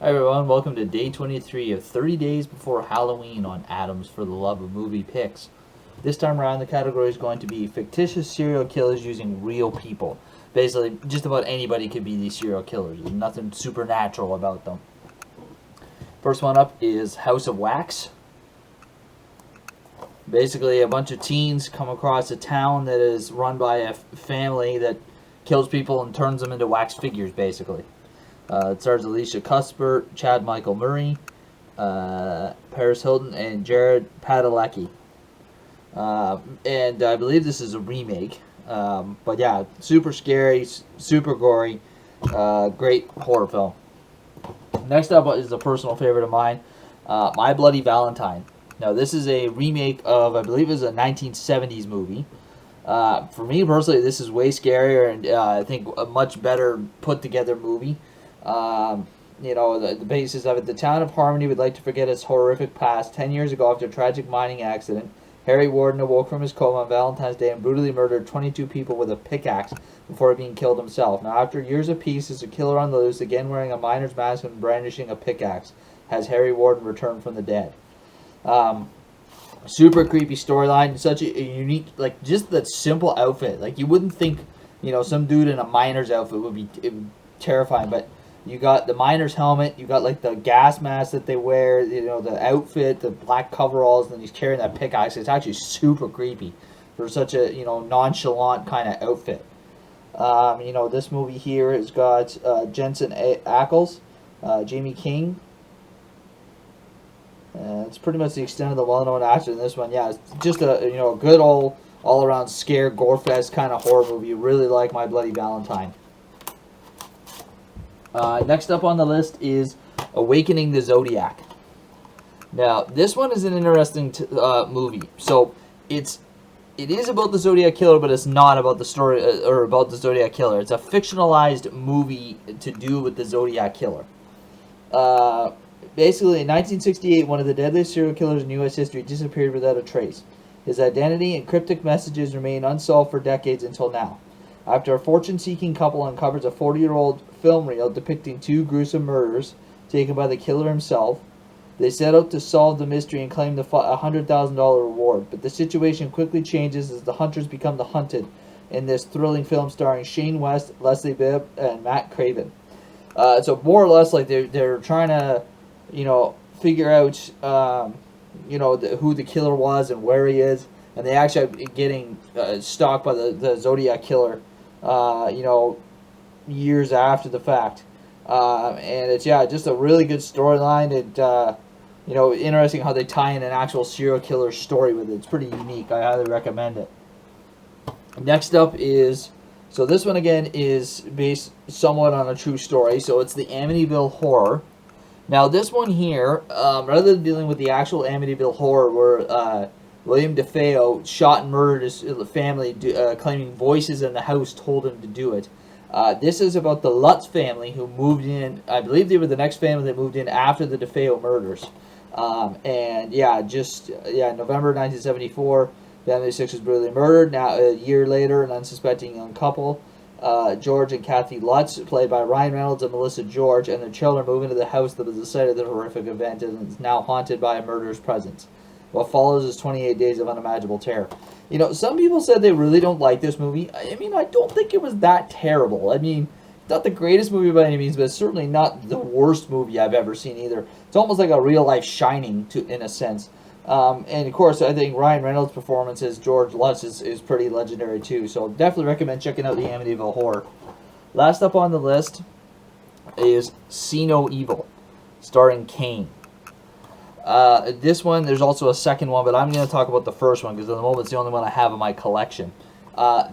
Hi everyone, welcome to day 23 of 30 days before Halloween on Adams for the Love of Movie Picks. This time around the category is going to be fictitious serial killers using real people. Basically, just about anybody could be these serial killers. There's nothing supernatural about them. First one up is House of Wax. Basically, a bunch of teens come across a town that is run by a family that kills people and turns them into wax figures, basically. It stars Alicia Cuthbert, Chad Michael Murray, Paris Hilton, and Jared Padalecki. And I believe this is a remake. But yeah, super scary, super gory, great horror film. Next up is a personal favorite of mine, My Bloody Valentine. Now, this is a remake of, I believe it was a 1970s movie. For me personally, this is way scarier and I think a much better put together movie. The basis of it. The town of Harmony would like to forget its horrific past. 10 years ago, after a tragic mining accident, Harry Warden awoke from his coma on Valentine's Day and brutally murdered 22 people with a pickaxe before being killed himself. Now, after years of peace, as a killer on the loose, again wearing a miner's mask and brandishing a pickaxe, has Harry Warden returned from the dead. Super creepy storyline. Such a unique, like, just that simple outfit. Like, you wouldn't think, some dude in a miner's outfit would be terrifying, but you got the miner's helmet, you got like the gas mask that they wear, the outfit, the black coveralls, and then he's carrying that pickaxe. It's actually super creepy for such a, nonchalant kind of outfit. This movie here has got Jensen Ackles, Jamie King. It's pretty much the extent of the well-known actors in this one. Yeah, it's just a good all-around scare gore-fest kind of horror movie. You really like My Bloody Valentine. Next up on the list is Awakening the Zodiac. Now, this one is an interesting movie. So, it is about the Zodiac Killer, but it's not about the story or about the Zodiac Killer. It's a fictionalized movie to do with the Zodiac Killer. Basically, in 1968, one of the deadliest serial killers in U.S. history disappeared without a trace. His identity and cryptic messages remain unsolved for decades until now. After a fortune-seeking couple uncovers a 40-year-old film reel depicting two gruesome murders taken by the killer himself, they set out to solve the mystery and claim the $100,000 reward. But the situation quickly changes as the hunters become the hunted in this thrilling film starring Shane West, Leslie Bibb, and Matt Craven. So more or less, like they're trying to, figure out, who the killer was and where he is, and they actually are getting stalked by the Zodiac Killer. Years after the fact. And it's, just a really good storyline. And, interesting how they tie in an actual serial killer story with it. It's pretty unique. I highly recommend it. Next up is, so this one again is based somewhat on a true story. So it's the Amityville Horror. Now this one here, rather than dealing with the actual Amityville Horror where William DeFeo shot and murdered his family, claiming voices in the house told him to do it. This is about the Lutz family who moved in. I believe they were the next family that moved in after the DeFeo murders. November 1974, family 6 was brutally murdered. Now, a year later, an unsuspecting young couple, George and Kathy Lutz, played by Ryan Reynolds and Melissa George, and their children move into the house that was the site of the horrific event and is now haunted by a murderer's presence. What follows is 28 days of unimaginable terror. Some people said they really don't like this movie. I mean, I don't think it was that terrible. I mean, not the greatest movie by any means, but it's certainly not the worst movie I've ever seen either. It's almost like a real-life Shining, in a sense. And, of course, I think Ryan Reynolds' performance as George Lutz is pretty legendary, too. So definitely recommend checking out the Amityville Horror. Last up on the list is See No Evil, starring Kane. This one, there's also a second one, but I'm going to talk about the first one because at the moment it's the only one I have in my collection.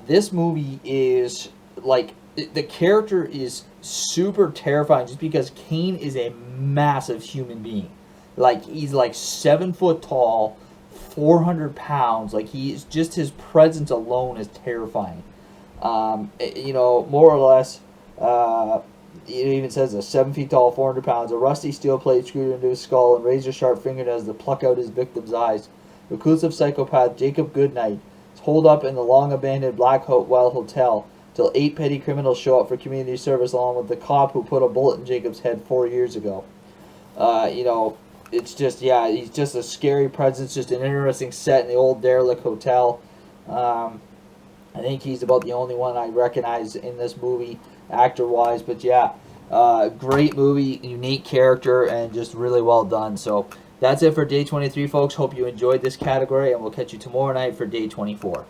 This movie is, like, the character is super terrifying just because Kane is a massive human being. Like, he's like 7 foot tall, 400 pounds. Like, just his presence alone is terrifying. More or less, it even says a 7 feet tall, 400 pounds, a rusty steel plate screwed into his skull, and razor-sharp fingernails to pluck out his victim's eyes. Reclusive psychopath Jacob Goodnight is holed up in the long-abandoned Blackwell Hotel till 8 petty criminals show up for community service along with the cop who put a bullet in Jacob's head 4 years ago. You know, it's just, yeah, he's just a scary presence, just an interesting set in the old derelict hotel. I think he's about the only one I recognize in this movie, actor-wise. But yeah, great movie, unique character, and just really well done. So that's it for day 23, folks. Hope you enjoyed this category, and we'll catch you tomorrow night for day 24.